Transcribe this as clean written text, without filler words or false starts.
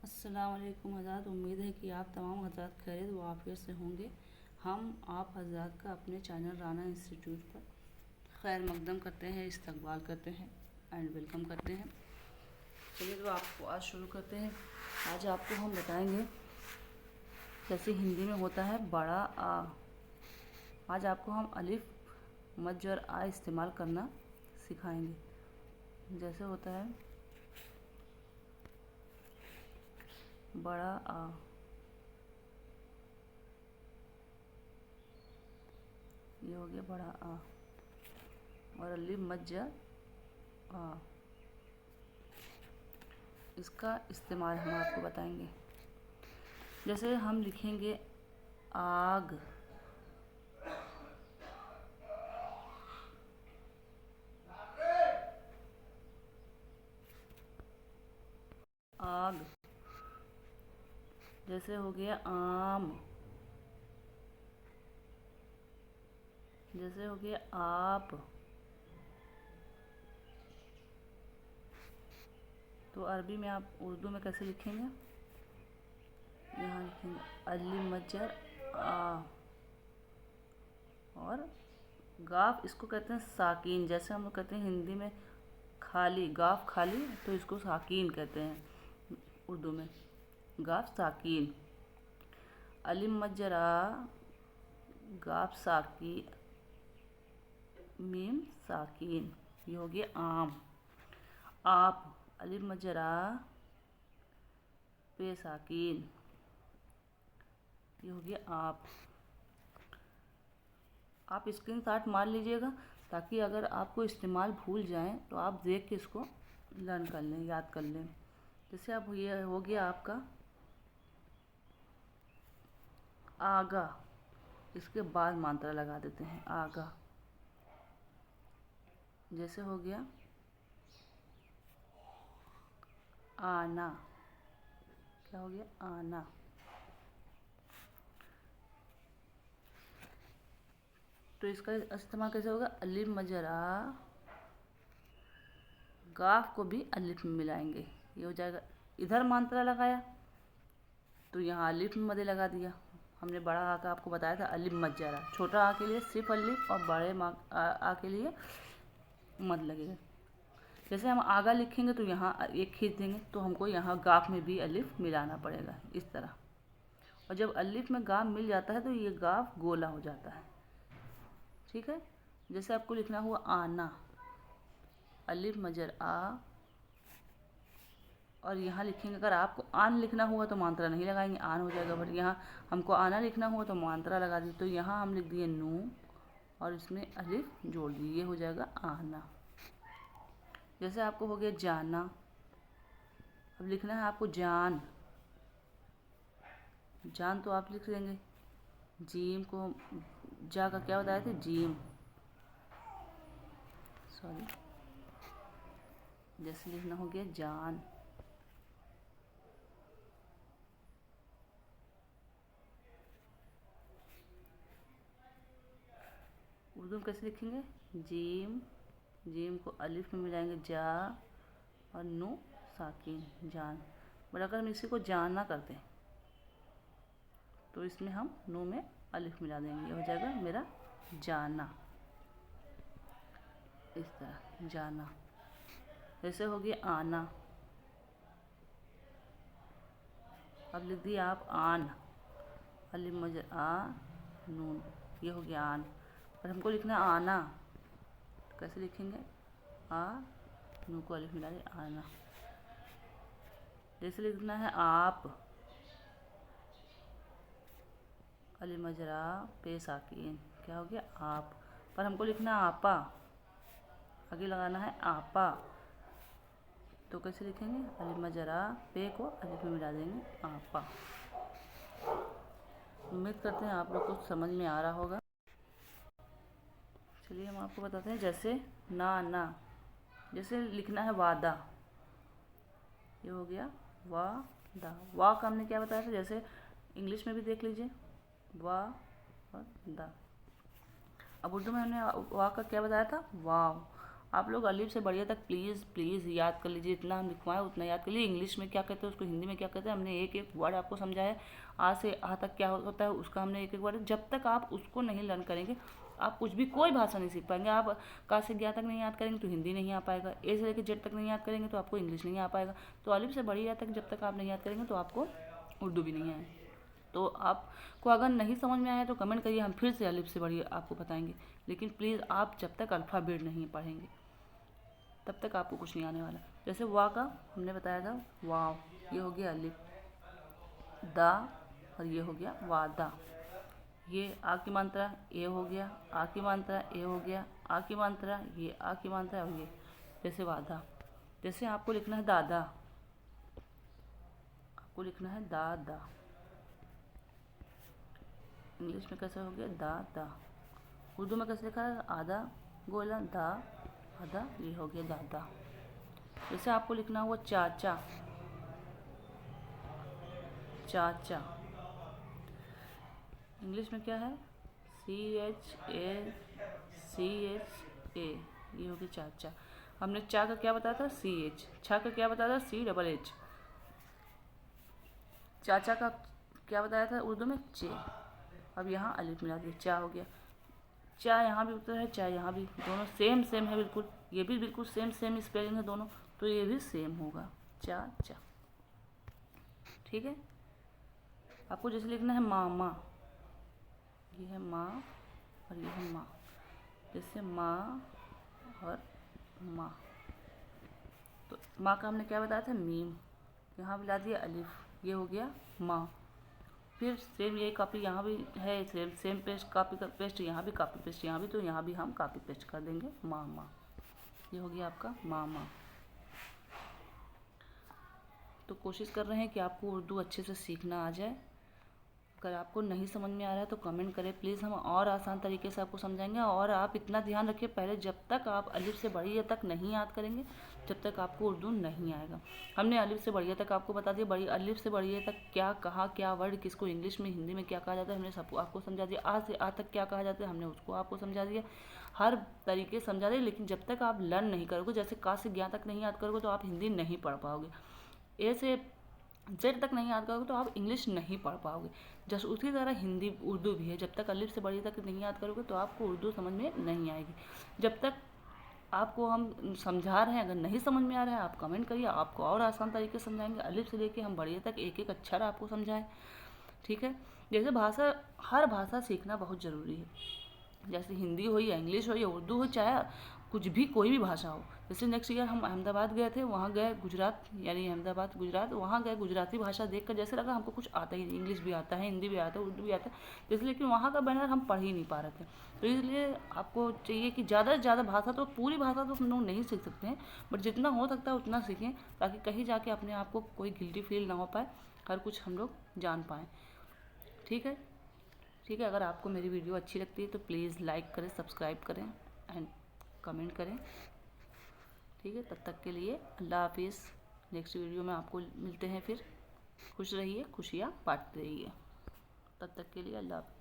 अस्सलाम वालेकुम हज़रात। उम्मीद है कि आप तमाम हज़रात खैरियत व आफियत से होंगे। हम आप हज़रात का अपने चैनल राना इंस्टीट्यूट पर खैर मकदम करते हैं, इस्तकबाल करते हैं एंड वेलकम करते हैं। चलिए तो आपको आज शुरू करते हैं। आज आपको हम बताएंगे जैसे हिंदी में होता है बड़ा आ, आज आपको हम अलिफ मद और आ इस्तेमाल करना सिखाएंगे। जैसे होता है बड़ा आ, ये हो गया बड़ा आ। और अलिफ मद आ, इसका इस्तेमाल हम आपको बताएंगे। जैसे हम लिखेंगे आग, आग। जैसे हो गया आम, जैसे हो गया आप। तो अरबी में आप उर्दू में कैसे लिखेंगे? यहाँ लिखेंगे अलिफ मज्जर आ, और गाफ इसको कहते हैं साकीन। जैसे हम लोग कहते हैं हिंदी में खाली, गाफ खाली, तो इसको साकीन कहते हैं उर्दू में, गाफ साकीन। अलिफ मज्जर आ, गाफ साकी, मीम साकीन। ये हो गया आम। आप, अलिफ मज्जर आ, पे साकीन, ये हो गया आप। आप स्क्रीनशॉट मार लीजिएगा ताकि अगर आपको इस्तेमाल भूल जाएं तो आप देख के इसको लर्न कर लें, याद कर लें। जैसे अब ये हो गया आपका आगा, इसके बाद मात्रा लगा देते हैं आगा। जैसे हो गया आना, क्या हो गया आना। तो इसका इस्तेमाल कैसे होगा? अलिफ मज्जर आ, गाफ को भी अलिफ में मिलाएंगे, ये हो जाएगा। इधर मात्रा लगाया तो यहाँ अलिफ में मदे लगा दिया। हमने बड़ा आ का आपको बताया था अलिफ मज्जर आ, छोटा आ के लिए सिर्फ अलिफ और बड़े आ के लिए मद लगेगा। जैसे हम आगा लिखेंगे तो यहाँ एक खींच देंगे तो हमको यहाँ गाफ में भी अलिफ मिलाना पड़ेगा इस तरह। और जब अलिफ में गाफ मिल जाता है तो ये गाफ गोला हो जाता है, ठीक है। जैसे आपको लिखना हुआ आना, अलिफ मजर आ, और यहाँ लिखेंगे। अगर आपको आन लिखना हुआ तो मात्रा नहीं लगाएंगे, आन हो जाएगा। बट यहाँ हमको आना लिखना हुआ तो मात्रा लगा दी। तो यहाँ हम लिख दिए नू और इसमें अलिफ जोड़ दिए, ये हो जाएगा आना। जैसे आपको हो गया जाना, अब लिखना है आपको जान, जान तो आप लिख देंगे। जीम को जा का क्या बताया थे? Gym, sorry. जैसे लिखना हो गया जान। उर्दू में कैसे लिखेंगे? जीम, जीम को अलिफ में मिलाएंगे जा, और नू साकिन, जान। बट अगर हम इसी को जानना करते हैं तो इसमें हम नू में अलिफ मिला देंगे, ये हो जाएगा मेरा जाना। इस तरह जाना। जैसे हो गया आना, अब लिख दिया आप आन, अलिफ मजर आ, नून, ये हो गया आन। पर हमको लिखना आना, तो कैसे लिखेंगे? आ, नू को अलिफ मिला दिया, आना। जैसे लिखना है आप, अलिफ मजर आ, पे साकिन, क्या हो गया आप। पर हमको लिखना आपा, आगे लगाना है आपा, तो कैसे लिखेंगे? अलिफ मजर आ, पे को अलिफ में मिला देंगे, आपा। उम्मीद करते हैं आप लोग को समझ में आ रहा होगा। चलिए हम आपको बताते हैं। जैसे ना ना, जैसे लिखना है वादा, ये हो गया वादा। वाह का हमने क्या बताया था? जैसे इंग्लिश में भी देख लीजिए, वाह और दा। अब उर्दू में हमने वाह का क्या बताया था? वाव। आप लोग अलिफ से बढ़िया तक प्लीज़ याद कर लीजिए, जितना हम लिखवाएं उतना याद कर लीजिए। इंग्लिश में क्या कहते हैं उसको हिंदी में क्या कहते हैं, हमने एक एक वर्ड आपको समझाया। आ से आ तक क्या होता है उसका हमने एक एक वर्ड। जब तक आप उसको नहीं लर्न करेंगे आप कुछ भी कोई भाषा नहीं सीख पाएंगे। आप का से ज्ञा तक नहीं याद करेंगे तो हिंदी नहीं आ पाएगा, ए से लेकर जेड तक नहीं याद करेंगे तो आपको इंग्लिश नहीं आ पाएगा। तो अलिफ से बढ़िया तक जब तक आप नहीं याद करेंगे तो आपको उर्दू भी नहीं आएगी। तो आपको अगर नहीं समझ में आया तो कमेंट करिए, हम फिर से अलिफ से बढ़िया आपको बताएंगे। लेकिन प्लीज़ आप जब तक अल्फ़ाबेट नहीं पढ़ेंगे तब तक आपको कुछ नहीं आने वाला। जैसे वाह का हमने बताया था, वाव, ये हो गया अलिफ। दा और ये हो गया वादा। ये आ की मात्रा ए हो गया, आ की मात्रा ए हो गया, आ की मात्रा ये, आ की मात्रा और ये, जैसे वादा। जैसे आपको लिखना है दादा, आपको लिखना है दादा। इंग्लिश में कैसे हो गया दादा। उर्दू में कैसे लिखा है आधा गोला दा आधा, ये हो गया दादा। जैसे आपको लिखना हुआ चाचा, चाचा। इंग्लिश में क्या है CHACHA, ये हो गया चाचा। हमने चा का क्या बताया था CH, छा का क्या बताया था CHH। चाचा का क्या बताया था उर्दू में चे। अब यहाँ अलिफ मिला दिया, चा हो गया। चा यहाँ भी उत्तर है, चा यहाँ भी, दोनों सेम है बिल्कुल। ये भी बिल्कुल सेम स्पेलिंग है दोनों, तो ये भी सेम होगा चा चा। ठीक है। आपको जैसे लिखना है मामा, ये है माँ और ये है माँ, जैसे माँ और माँ। तो माँ का हमने क्या बताया था मीम, यहाँ भी ला दिया अलिफ, ये हो गया माँ। फिर सेम यही कॉपी यहाँ भी है, सेम पेस्ट कॉपी का पेस्ट यहाँ भी, कॉपी पेस्ट यहाँ भी, तो यहाँ भी हम कॉपी पेस्ट कर देंगे माँ माँ। ये हो गया आपका माँ माँ। तो कोशिश कर रहे हैं कि आपको उर्दू अच्छे से सीखना आ जाए। अगर आपको नहीं समझ में आ रहा है तो कमेंट करें प्लीज़, हम और आसान तरीके से आपको समझाएंगे। और आप इतना ध्यान रखिए, पहले जब तक आप अलिफ से बढ़िया तक नहीं याद करेंगे जब तक आपको उर्दू नहीं आएगा। हमने अलिफ से बढ़िया तक आपको बता दिया, बड़ी अलिफ से बढ़िया तक क्या कहा, क्या वर्ड किसको इंग्लिश में हिंदी में क्या कहा जाता है हमने सबको आपको समझा दिया। आ से आ तक क्या कहा जाता है हमने उसको आपको समझा दिया, हर तरीके समझा दिया। लेकिन जब तक आप लर्न नहीं करोगे, जैसे का से ज्ञा तक नहीं याद करोगे तो आप हिंदी नहीं पढ़ पाओगे, ए से जेड तक नहीं याद करोगे तो आप इंग्लिश नहीं पढ़ पाओगे। जैसे उसी तरह हिंदी उर्दू भी है, जब तक अलिफ से बढ़िया तक नहीं याद करोगे तो आपको उर्दू समझ में नहीं आएगी। जब तक आपको हम समझा रहे हैं, अगर नहीं समझ में आ रहा है आप कमेंट करिए, आपको और आसान तरीके से समझाएंगे। अलिफ से लेके हम बढ़िया तक एक एक अक्षर आपको समझाएं। ठीक है। जैसे भाषा, हर भाषा सीखना बहुत ज़रूरी है, जैसे हिंदी हो या इंग्लिश हो या उर्दू हो, चाहे कुछ भी कोई भी भाषा हो। जैसे नेक्स्ट ईयर हम अहमदाबाद गए थे, वहाँ गए गुजरात, यानी अहमदाबाद गुजरात, वहाँ गए गुजराती भाषा देखकर जैसे लगा हमको कुछ आता ही नहीं, इंग्लिश भी आता है, हिंदी भी आता है, उर्दू भी आता है जैसे, लेकिन वहाँ का बैनर हम पढ़ ही नहीं पा रहे थे। तो इसलिए आपको चाहिए कि ज़्यादा से ज़्यादा भाषा, तो पूरी भाषा तो हम लोग नहीं सीख सकते हैं, बट जितना हो सकता है उतना सीखें, ताकि कहीं जाके अपने आप को कोई गिल्टी फील ना हो पाए, हर कुछ हम लोग जान पाएँ। ठीक है। ठीक है। अगर आपको मेरी वीडियो अच्छी लगती है तो प्लीज़ लाइक करें, सब्सक्राइब करें एंड कमेंट करें। ठीक है। तब तक के लिए अल्लाह हाफिज़। नेक्स्ट वीडियो में आपको मिलते हैं फिर। खुश रहिए, खुशियाँ बांटते रहिए। तब तक के लिए अल्लाह हाफिज़।